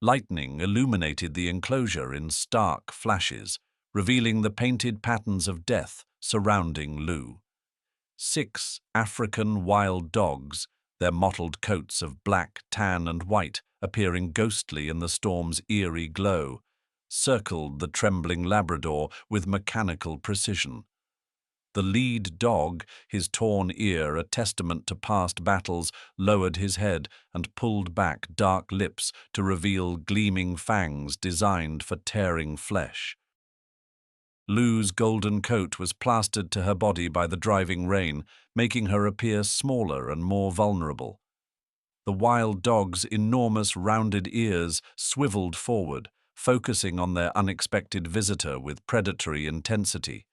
Lightning illuminated the enclosure in stark flashes, revealing the painted patterns of death surrounding Lou. 6 African wild dogs, their mottled coats of black, tan, and white appearing ghostly in the storm's eerie glow, circled the trembling Labrador with mechanical precision. The lead dog, his torn ear a testament to past battles, lowered his head and pulled back dark lips to reveal gleaming fangs designed for tearing flesh. Lou's golden coat was plastered to her body by the driving rain, making her appear smaller and more vulnerable. The wild dog's enormous rounded ears swiveled forward, focusing on their unexpected visitor with predatory intensity.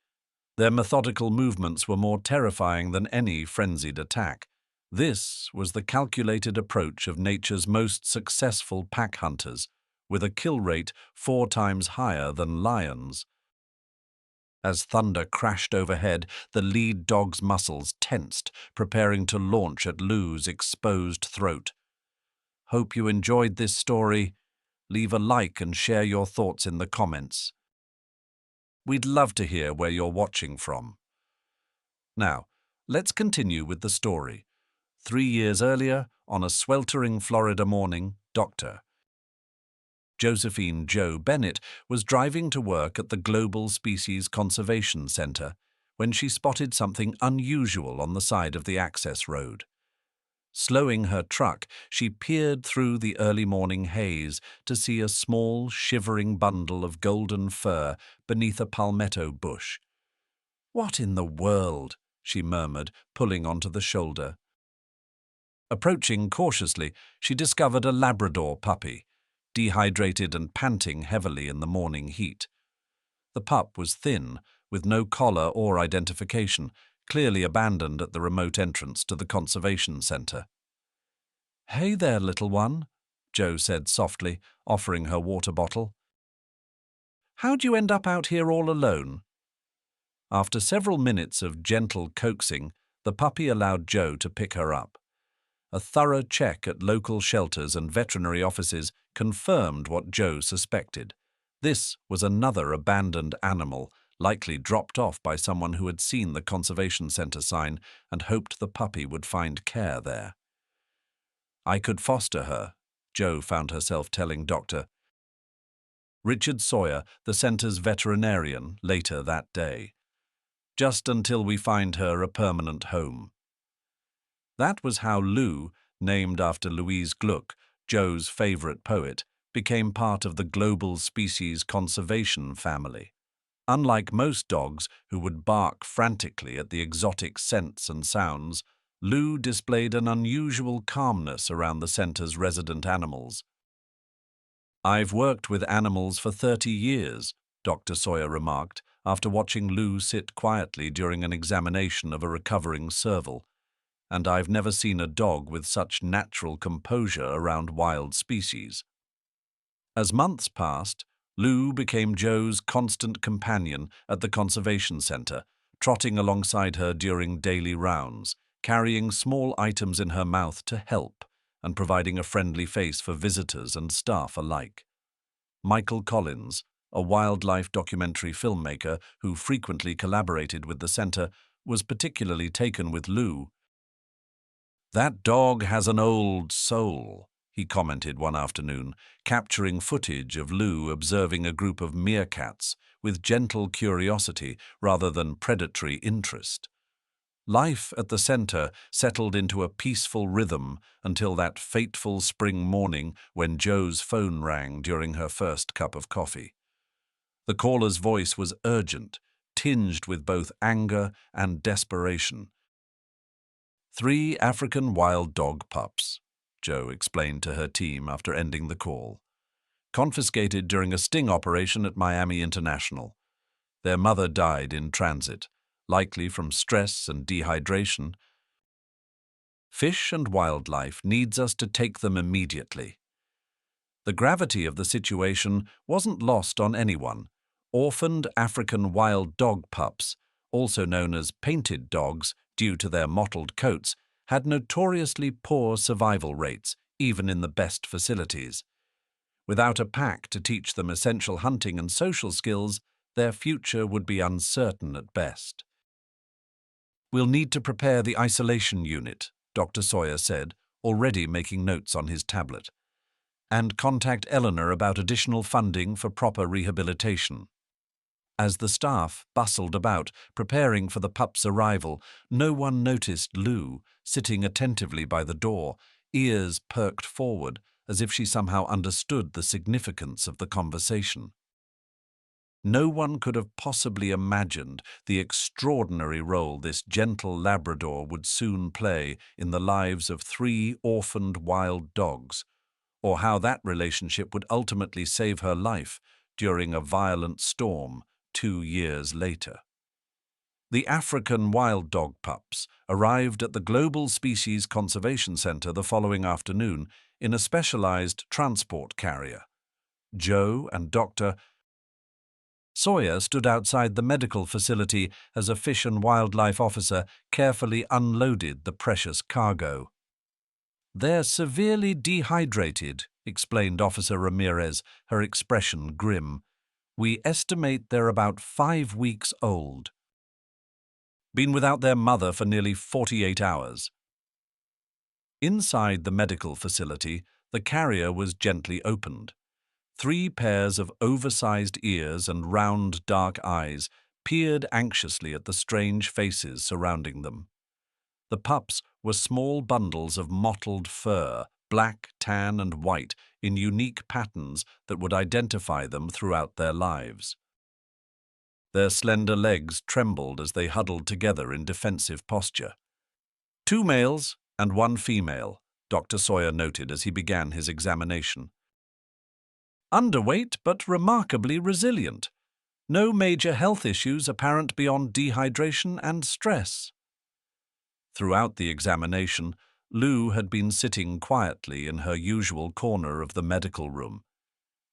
Their methodical movements were more terrifying than any frenzied attack. This was the calculated approach of nature's most successful pack hunters, with a kill rate 4 times higher than lions. As thunder crashed overhead, the lead dog's muscles tensed, preparing to launch at Lou's exposed throat. Hope you enjoyed this story. Leave a like and share your thoughts in the comments. We'd love to hear where you're watching from. Now, let's continue with the story. 3 years earlier, on a sweltering Florida morning, Dr. Josephine Jo Bennett was driving to work at the Global Species Conservation Center when she spotted something unusual on the side of the access road. Slowing her truck, she peered through the early morning haze to see a small, shivering bundle of golden fur beneath a palmetto bush. "What in the world?" she murmured, pulling onto the shoulder. Approaching cautiously, she discovered a Labrador puppy, dehydrated and panting heavily in the morning heat. The pup was thin, with no collar or identification, clearly abandoned at the remote entrance to the conservation center. "Hey there, little one," Jo said softly, offering her water bottle. "How'd you end up out here all alone?" After several minutes of gentle coaxing, the puppy allowed Jo to pick her up. A thorough check at local shelters and veterinary offices confirmed what Jo suspected. This was another abandoned animal, likely dropped off by someone who had seen the conservation center sign and hoped the puppy would find care there. "I could foster her," Jo found herself telling Dr. Richard Sawyer, the center's veterinarian, later that day. "Just until we find her a permanent home." That was how Lou, named after Louise Gluck, Jo's favorite poet, became part of the global species conservation family. Unlike most dogs who would bark frantically at the exotic scents and sounds, Lou displayed an unusual calmness around the center's resident animals. "I've worked with animals for 30 years, Dr. Sawyer remarked, after watching Lou sit quietly during an examination of a recovering serval, "and I've never seen a dog with such natural composure around wild species." As months passed, Lou became Jo's constant companion at the conservation center, trotting alongside her during daily rounds, carrying small items in her mouth to help, and providing a friendly face for visitors and staff alike. Michael Collins, a wildlife documentary filmmaker who frequently collaborated with the center, was particularly taken with Lou. "That dog has an old soul," he commented one afternoon, capturing footage of Lou observing a group of meerkats with gentle curiosity rather than predatory interest. Life at the center settled into a peaceful rhythm until that fateful spring morning when Jo's phone rang during her first cup of coffee. The caller's voice was urgent, tinged with both anger and desperation. 3 African wild dog pups," Jo explained to her team after ending the call. "Confiscated during a sting operation at Miami International. Their mother died in transit, likely from stress and dehydration. Fish and wildlife needs us to take them immediately." The gravity of the situation wasn't lost on anyone. Orphaned African wild dog pups, also known as painted dogs due to their mottled coats, had notoriously poor survival rates, even in the best facilities. Without a pack to teach them essential hunting and social skills, their future would be uncertain at best. "We'll need to prepare the isolation unit," Dr. Sawyer said, already making notes on his tablet, "and contact Eleanor about additional funding for proper rehabilitation." As the staff bustled about, preparing for the pup's arrival, no one noticed Lou, sitting attentively by the door, ears perked forward, as if she somehow understood the significance of the conversation. No one could have possibly imagined the extraordinary role this gentle Labrador would soon play in the lives of 3 orphaned wild dogs, or how that relationship would ultimately save her life during a violent storm 2 years later. The African wild dog pups arrived at the Global Species Conservation Center the following afternoon in a specialized transport carrier. Joe and Dr. Sawyer stood outside the medical facility as a Fish and Wildlife officer carefully unloaded the precious cargo. "They're severely dehydrated," explained Officer Ramirez, her expression grim. "We estimate they're about 5 weeks old. Been without their mother for nearly 48 hours. Inside the medical facility, the carrier was gently opened. 3 pairs of oversized ears and round, dark eyes peered anxiously at the strange faces surrounding them. The pups were small bundles of mottled fur, black, tan, and white, in unique patterns that would identify them throughout their lives. Their slender legs trembled as they huddled together in defensive posture. 2 males and 1 female, Dr. Sawyer noted as he began his examination. Underweight but remarkably resilient. No major health issues apparent beyond dehydration and stress. Throughout the examination, Lou had been sitting quietly in her usual corner of the medical room.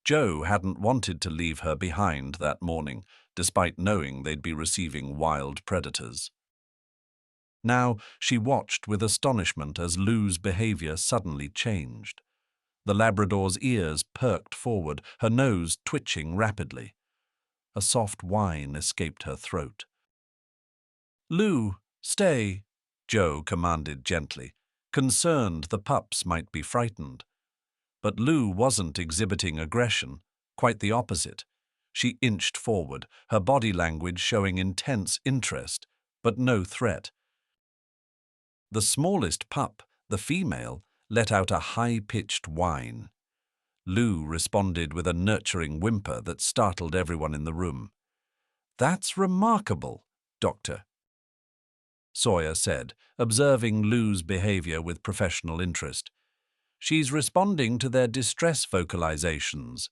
Joe hadn't wanted to leave her behind that morning, despite knowing they'd be receiving wild predators. Now she watched with astonishment as Lou's behavior suddenly changed. The Labrador's ears perked forward, her nose twitching rapidly. A soft whine escaped her throat. "Lou, stay," Joe commanded gently, concerned the pups might be frightened. But Lou wasn't exhibiting aggression, quite the opposite. She inched forward, her body language showing intense interest, but no threat. The smallest pup, the female, let out a high-pitched whine. Lou responded with a nurturing whimper that startled everyone in the room. "That's remarkable, Doctor," Sawyer said, observing Lou's behavior with professional interest. "She's responding to their distress vocalizations."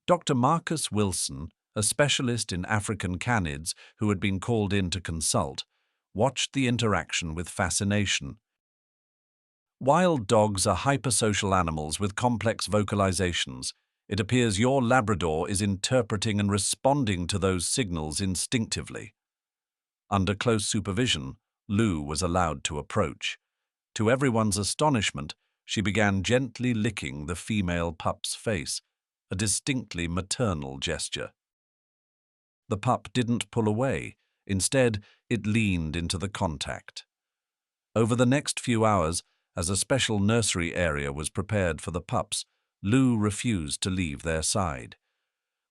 Dr. Marcus Wilson, a specialist in African canids who had been called in to consult, watched the interaction with fascination. "Wild dogs are hypersocial animals with complex vocalizations. It appears your Labrador is interpreting and responding to those signals instinctively." Under close supervision, Lou was allowed to approach. To everyone's astonishment, she began gently licking the female pup's face, a distinctly maternal gesture. The pup didn't pull away. Instead, it leaned into the contact. Over the next few hours, as a special nursery area was prepared for the pups, Lou refused to leave their side.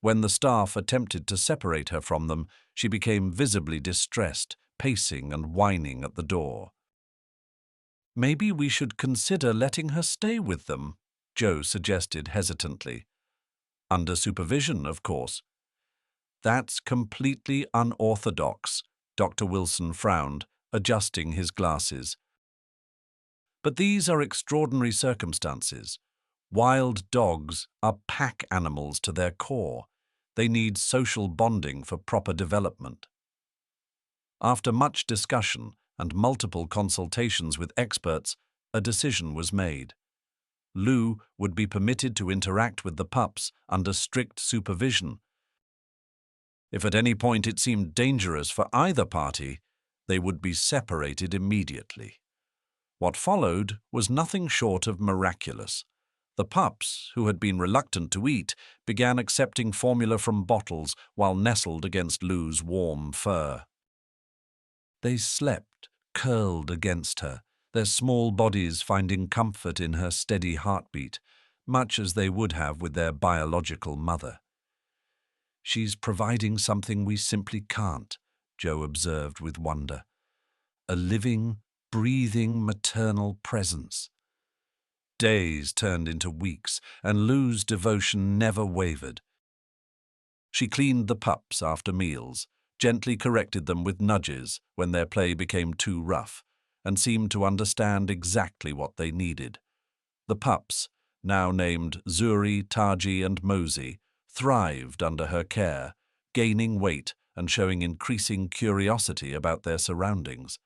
When the staff attempted to separate her from them, she became visibly distressed, pacing and whining at the door. "Maybe we should consider letting her stay with them," Joe suggested hesitantly. "Under supervision, of course." "That's completely unorthodox," Dr. Wilson frowned, adjusting his glasses. "But these are extraordinary circumstances. Wild dogs are pack animals to their core. They need social bonding for proper development." After much discussion and multiple consultations with experts, a decision was made. Lou would be permitted to interact with the pups under strict supervision. If at any point it seemed dangerous for either party, they would be separated immediately. What followed was nothing short of miraculous. The pups, who had been reluctant to eat, began accepting formula from bottles while nestled against Lou's warm fur. They slept, curled against her, their small bodies finding comfort in her steady heartbeat, much as they would have with their biological mother. "She's providing something we simply can't," Joe observed with wonder. "A living, breathing maternal presence." Days turned into weeks, and Lou's devotion never wavered. She cleaned the pups after meals, gently corrected them with nudges when their play became too rough, and seemed to understand exactly what they needed. The pups, now named Zuri, Taji, and Mosey, thrived under her care, gaining weight and showing increasing curiosity about their surroundings.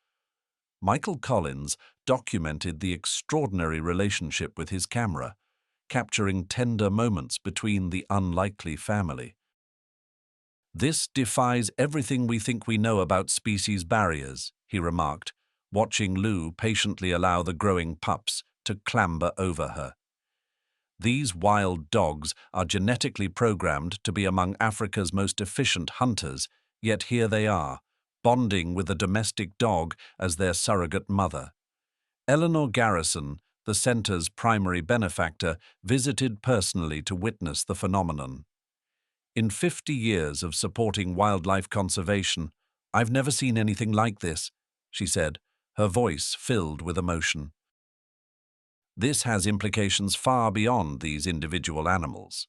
Michael Collins documented the extraordinary relationship with his camera, capturing tender moments between the unlikely family. "This defies everything we think we know about species barriers," he remarked, watching Lou patiently allow the growing pups to clamber over her. "These wild dogs are genetically programmed to be among Africa's most efficient hunters, yet here they are, bonding with a domestic dog as their surrogate mother." Eleanor Garrison, the center's primary benefactor, visited personally to witness the phenomenon. "In 50 years of supporting wildlife conservation, I've never seen anything like this," she said, her voice filled with emotion. "This has implications far beyond these individual animals."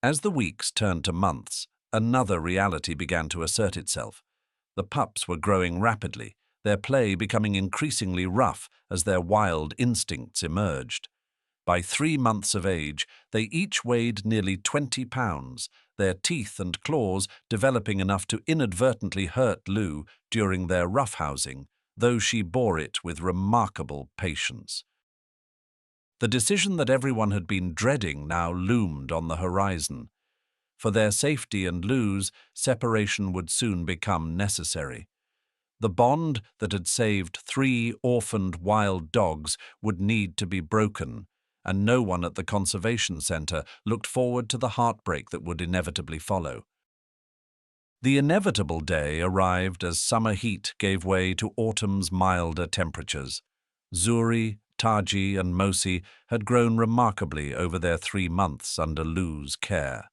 As the weeks turned to months, another reality began to assert itself. The pups were growing rapidly, their play becoming increasingly rough as their wild instincts emerged. By 3 months of age, they each weighed nearly 20 pounds, their teeth and claws developing enough to inadvertently hurt Lou during their roughhousing, though she bore it with remarkable patience. The decision that everyone had been dreading now loomed on the horizon. For their safety and Lou's, separation would soon become necessary. The bond that had saved 3 orphaned wild dogs would need to be broken, and no one at the conservation center looked forward to the heartbreak that would inevitably follow. The inevitable day arrived as summer heat gave way to autumn's milder temperatures. Zuri, Taji, and Mosi had grown remarkably over their 3 months under Lou's care.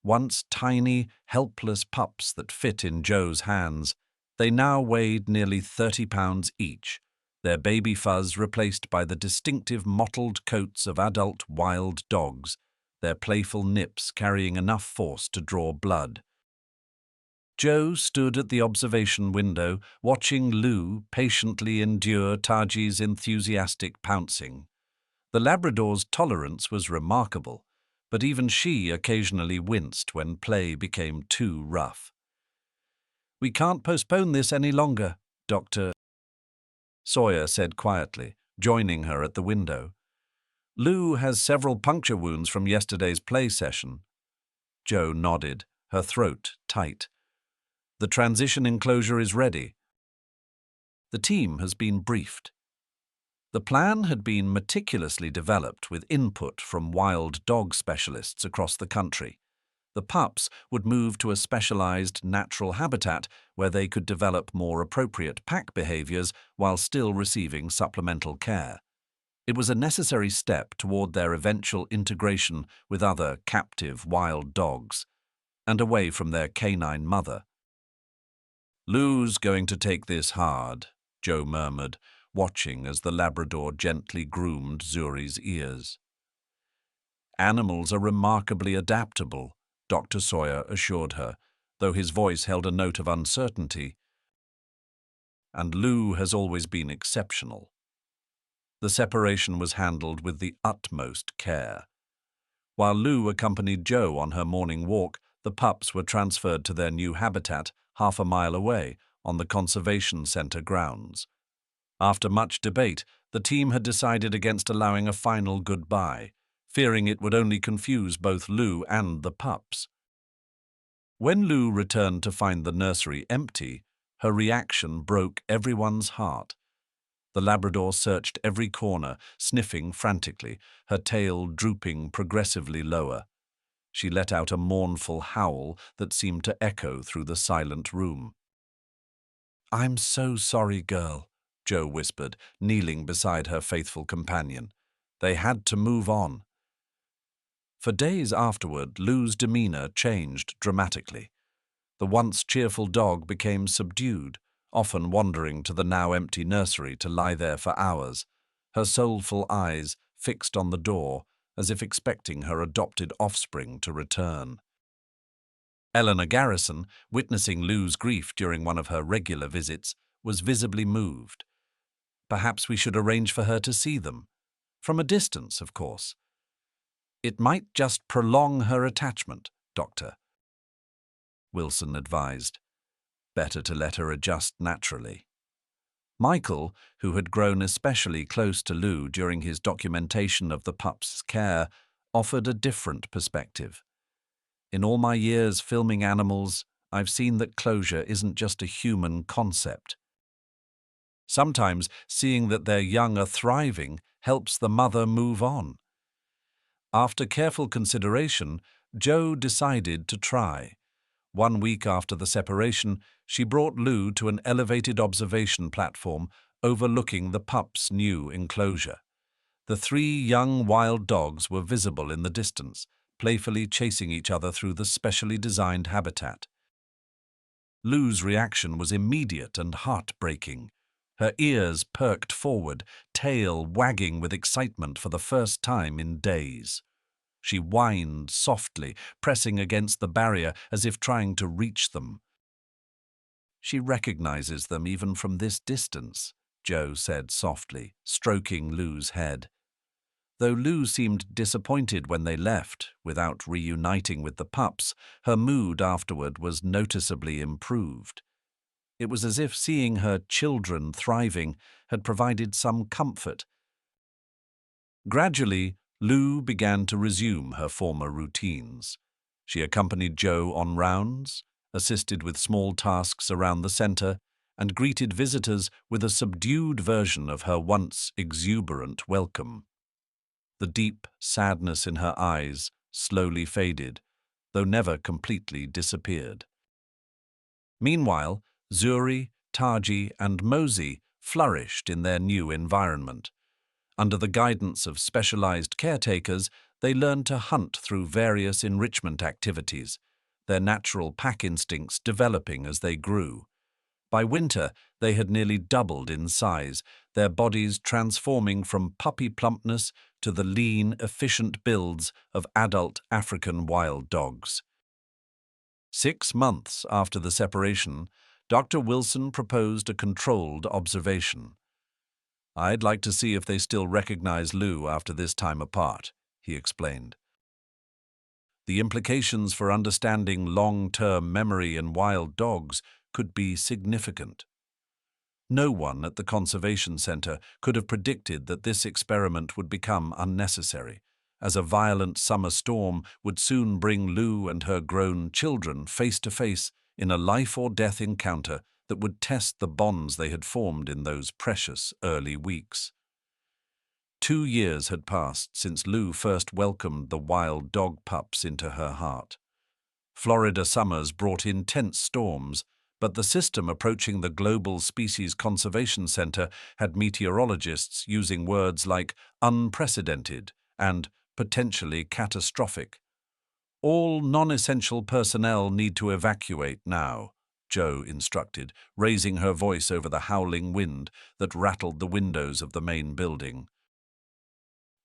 Once tiny, helpless pups that fit in Joe's hands, they now weighed nearly 30 pounds each, their baby fuzz replaced by the distinctive mottled coats of adult wild dogs, their playful nips carrying enough force to draw blood. Joe stood at the observation window, watching Lou patiently endure Taji's enthusiastic pouncing. The Labrador's tolerance was remarkable, but even she occasionally winced when play became too rough. "We can't postpone this any longer," Dr. Sawyer said quietly, joining her at the window. "Lou has several puncture wounds from yesterday's play session." Joe nodded, her throat tight. "The transition enclosure is ready." The team has been briefed. The plan had been meticulously developed with input from wild dog specialists across the country. The pups would move to a specialized natural habitat where they could develop more appropriate pack behaviors while still receiving supplemental care. It was a necessary step toward their eventual integration with other captive wild dogs, and away from their canine mother. "Lou's going to take this hard," Joe murmured, watching as the Labrador gently groomed Zuri's ears. "Animals are remarkably adaptable," Dr. Sawyer assured her, though his voice held a note of uncertainty. "And Lou has always been exceptional." The separation was handled with the utmost care. While Lou accompanied Joe on her morning walk, the pups were transferred to their new habitat half a mile away on the Conservation Center grounds. After much debate, the team had decided against allowing a final goodbye, fearing it would only confuse both Lou and the pups. When Lou returned to find the nursery empty, her reaction broke everyone's heart. The Labrador searched every corner, sniffing frantically, her tail drooping progressively lower. She let out a mournful howl that seemed to echo through the silent room. "I'm so sorry, girl," Jo whispered, kneeling beside her faithful companion. They had to move on. For days afterward, Lou's demeanor changed dramatically. The once cheerful dog became subdued, often wandering to the now empty nursery to lie there for hours, her soulful eyes fixed on the door, as if expecting her adopted offspring to return. Eleanor Garrison, witnessing Lou's grief during one of her regular visits, was visibly moved. "Perhaps we should arrange for her to see them. From a distance, of course. It might just prolong her attachment, Doctor," Wilson advised. Better to let her adjust naturally. Michael, who had grown especially close to Lou during his documentation of the pup's care, offered a different perspective. "In all my years filming animals, I've seen that closure isn't just a human concept. Sometimes seeing that their young are thriving helps the mother move on." After careful consideration, Jo decided to try. 1 week after the separation, she brought Lou to an elevated observation platform overlooking the pup's new enclosure. The 3 young wild dogs were visible in the distance, playfully chasing each other through the specially designed habitat. Lou's reaction was immediate and heartbreaking. Her ears perked forward, tail wagging with excitement for the first time in days. She whined softly, pressing against the barrier as if trying to reach them. "She recognizes them even from this distance," Jo said softly, stroking Lou's head. Though Lou seemed disappointed when they left, without reuniting with the pups, her mood afterward was noticeably improved. It was as if seeing her children thriving had provided some comfort. Gradually, Lou began to resume her former routines. She accompanied Jo on rounds, assisted with small tasks around the center, and greeted visitors with a subdued version of her once exuberant welcome. The deep sadness in her eyes slowly faded, though never completely disappeared. Meanwhile, Zuri, Taji, and Mosey flourished in their new environment. Under the guidance of specialized caretakers, they learned to hunt through various enrichment activities, their natural pack instincts developing as they grew. By winter, they had nearly doubled in size, their bodies transforming from puppy plumpness to the lean, efficient builds of adult African wild dogs. 6 months after the separation, Dr. Wilson proposed a controlled observation. "I'd like to see if they still recognize Lou after this time apart," he explained. The implications for understanding long-term memory in wild dogs could be significant. No one at the Conservation Center could have predicted that this experiment would become unnecessary, as a violent summer storm would soon bring Lou and her grown children face to face in a life-or-death encounter that would test the bonds they had formed in those precious early weeks. 2 years had passed since Lou first welcomed the wild dog pups into her heart. Florida summers brought intense storms, but the system approaching the Global Species Conservation Center had meteorologists using words like unprecedented and potentially catastrophic. "All non-essential personnel need to evacuate now," Jo instructed, raising her voice over the howling wind that rattled the windows of the main building.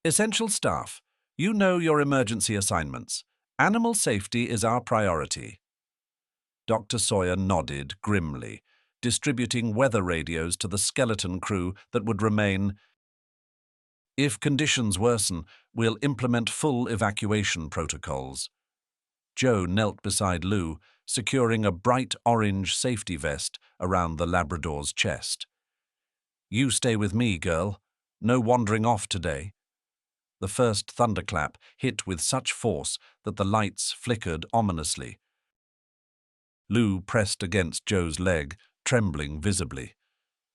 "Essential staff, you know your emergency assignments. Animal safety is our priority." Dr. Sawyer nodded grimly, distributing weather radios to the skeleton crew that would remain. "If conditions worsen, we'll implement full evacuation protocols." Jo knelt beside Lou, securing a bright orange safety vest around the Labrador's chest. "You stay with me, girl. No wandering off today." The first thunderclap hit with such force that the lights flickered ominously. Lou pressed against Jo's leg, trembling visibly.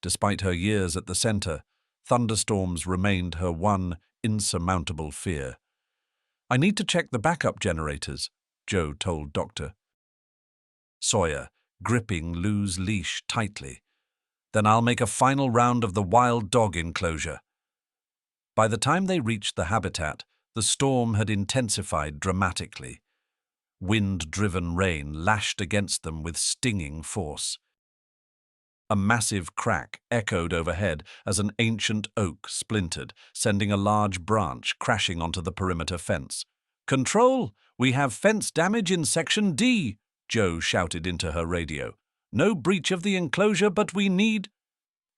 Despite her years at the center, thunderstorms remained her one insurmountable fear. "I need to check the backup generators," Joe told Dr. Sawyer, gripping Lou's leash tightly. "Then I'll make a final round of the wild dog enclosure." By the time they reached the habitat, the storm had intensified dramatically. Wind-driven rain lashed against them with stinging force. A massive crack echoed overhead as an ancient oak splintered, sending a large branch crashing onto the perimeter fence. "Control! We have fence damage in Section D!" Joe shouted into her radio. "No breach of the enclosure, but we need—"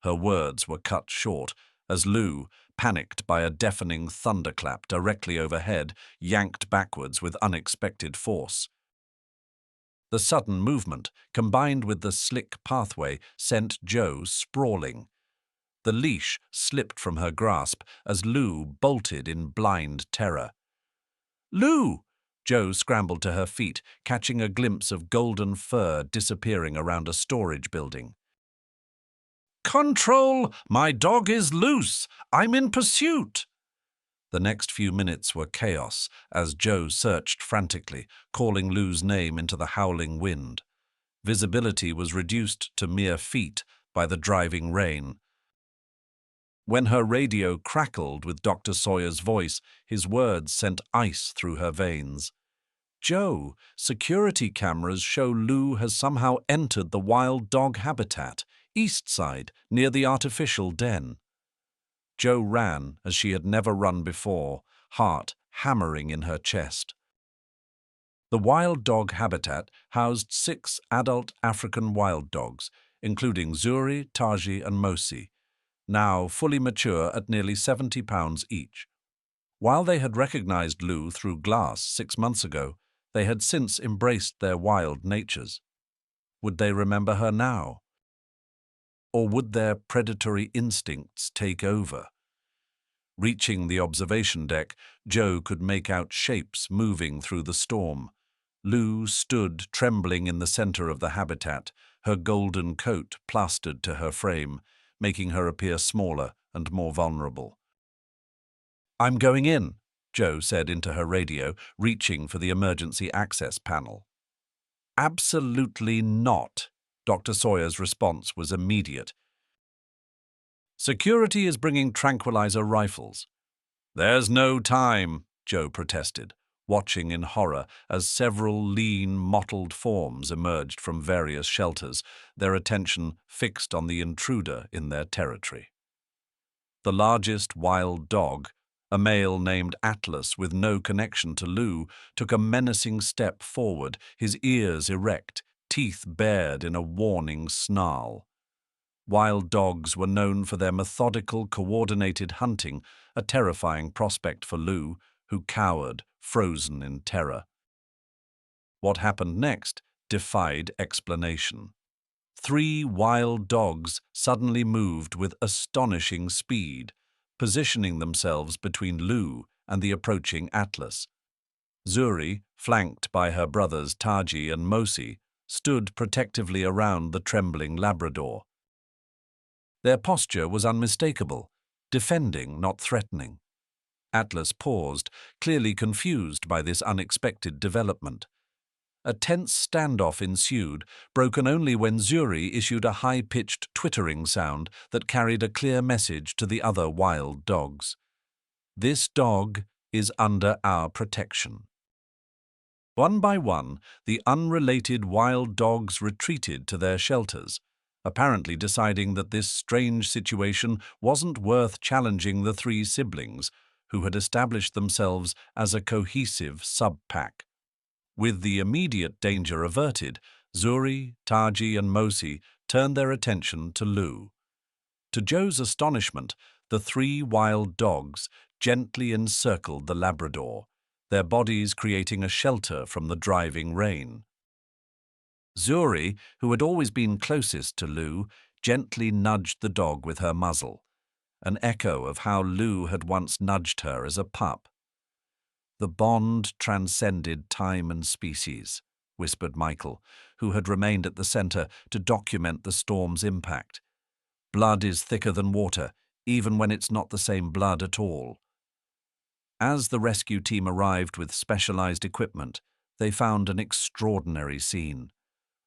Her words were cut short as Lou, panicked by a deafening thunderclap directly overhead, yanked backwards with unexpected force. The sudden movement, combined with the slick pathway, sent Joe sprawling. The leash slipped from her grasp as Lou bolted in blind terror. "Lou!" Joe scrambled to her feet, catching a glimpse of golden fur disappearing around a storage building. "Control! My dog is loose! I'm in pursuit!" The next few minutes were chaos as Joe searched frantically, calling Lou's name into the howling wind. Visibility was reduced to mere feet by the driving rain. When her radio crackled with Dr. Sawyer's voice, his words sent ice through her veins. "Joe, security cameras show Lou has somehow entered the wild dog habitat, east side, near the artificial den." Joe ran as she had never run before, heart hammering in her chest. The wild dog habitat housed 6 adult African wild dogs, including Zuri, Taji, and Mosi, now fully mature at nearly 70 pounds each. While they had recognized Lou through glass 6 months ago, they had since embraced their wild natures. Would they remember her now? Or would their predatory instincts take over? Reaching the observation deck, Joe could make out shapes moving through the storm. Lou stood trembling in the center of the habitat, her golden coat plastered to her frame, making her appear smaller and more vulnerable. "I'm going in," Joe said into her radio, reaching for the emergency access panel. "Absolutely not." Dr. Sawyer's response was immediate. "Security is bringing tranquilizer rifles." "There's no time," Joe protested, watching in horror as several lean, mottled forms emerged from various shelters, their attention fixed on the intruder in their territory. The largest wild dog, a male named Atlas with no connection to Lou, took a menacing step forward, his ears erect, teeth bared in a warning snarl. Wild dogs were known for their methodical, coordinated hunting, a terrifying prospect for Lou, who cowered, frozen in terror. What happened next defied explanation. 3 wild dogs suddenly moved with astonishing speed, positioning themselves between Lou and the approaching Atlas. Zuri, flanked by her brothers Taji and Mosi, stood protectively around the trembling Labrador. Their posture was unmistakable, defending, not threatening. Atlas paused, clearly confused by this unexpected development. A tense standoff ensued, broken only when Zuri issued a high-pitched twittering sound that carried a clear message to the other wild dogs. "This dog is under our protection." One by one, the unrelated wild dogs retreated to their shelters, apparently deciding that this strange situation wasn't worth challenging the 3 siblings, who had established themselves as a cohesive sub-pack. With the immediate danger averted, Zuri, Taji, and Mosi turned their attention to Lou. To Joe's astonishment, the 3 wild dogs gently encircled the Labrador, their bodies creating a shelter from the driving rain. Zuri, who had always been closest to Lou, gently nudged the dog with her muzzle, an echo of how Lou had once nudged her as a pup. "The bond transcended time and species," whispered Michael, who had remained at the center to document the storm's impact. Blood is thicker than water, even when it's not the same blood at all. As the rescue team arrived with specialized equipment, they found an extraordinary scene.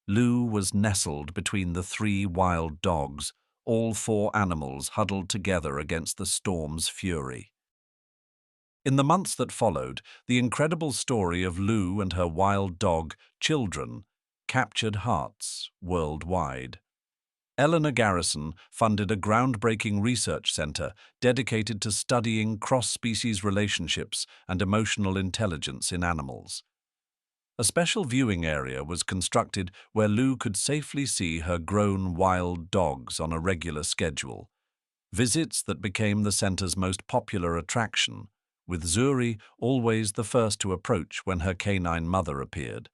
Lou was nestled between the 3 wild dogs, all 4 animals huddled together against the storm's fury. In the months that followed, the incredible story of Lou and her wild dog, Children, captured hearts worldwide. Eleanor Garrison funded a groundbreaking research center dedicated to studying cross-species relationships and emotional intelligence in animals. A special viewing area was constructed where Lou could safely see her grown wild dogs on a regular schedule, visits that became the center's most popular attraction, with Zuri always the first to approach when her canine mother appeared.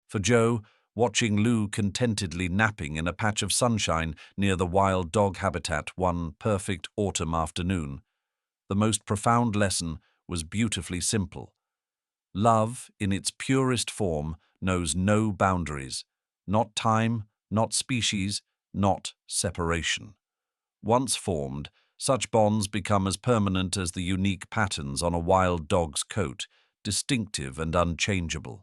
For Joe, watching Lou contentedly napping in a patch of sunshine near the wild dog habitat one perfect autumn afternoon, the most profound lesson was beautifully simple. Love, in its purest form, knows no boundaries, not time, not species, not separation. Once formed, such bonds become as permanent as the unique patterns on a wild dog's coat, distinctive and unchangeable.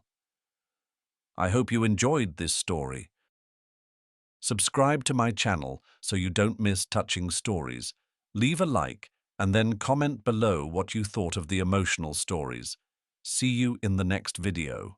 I hope you enjoyed this story. Subscribe to my channel so you don't miss touching stories. Leave a like and then comment below what you thought of the emotional stories. See you in the next video.